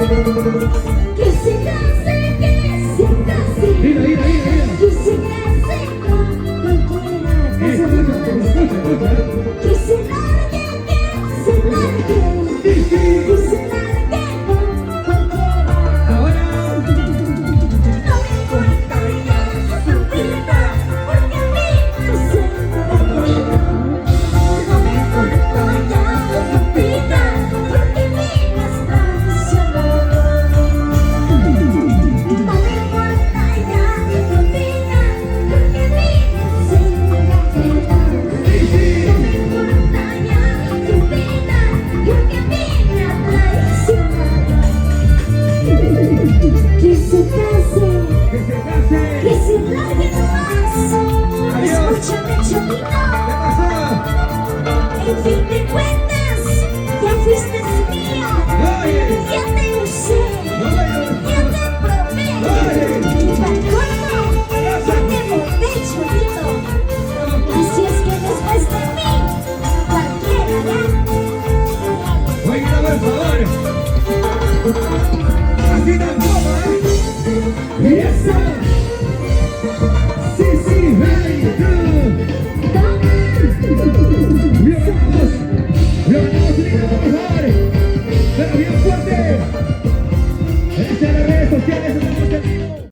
Que se case, que se case. Mira, mira, mira, mira. Que se case con cualquiera. Escucha, escucha, escucha. Que se largue, que se largue. Que se largue con cualquiera. Ahora. No me importa ya su vida, porque a mí me siento bien. No me importa ya su vida, porque a mí me está funcionando. No me importa ya su vida, porque a mí me siento bien. No me importa ya su vida, porque a mí me ha traicionado. Que se case, Que se case. que se largue nomás. Adiós. Escúchame, chavito. ¿Qué pasó? En fin de cuentas, ya fuiste mía. Oye. Ya te usé, ya te probé. Y para colmo, ya te boté, chavito. Así es que después de mí, cualquiera ya. Oiga, por favor. Así tampoco, ¿eh? Y eso. Sí, sí, hey, tú. Bienvenidos, bienvenidos, por favor. Pero bien fuerte.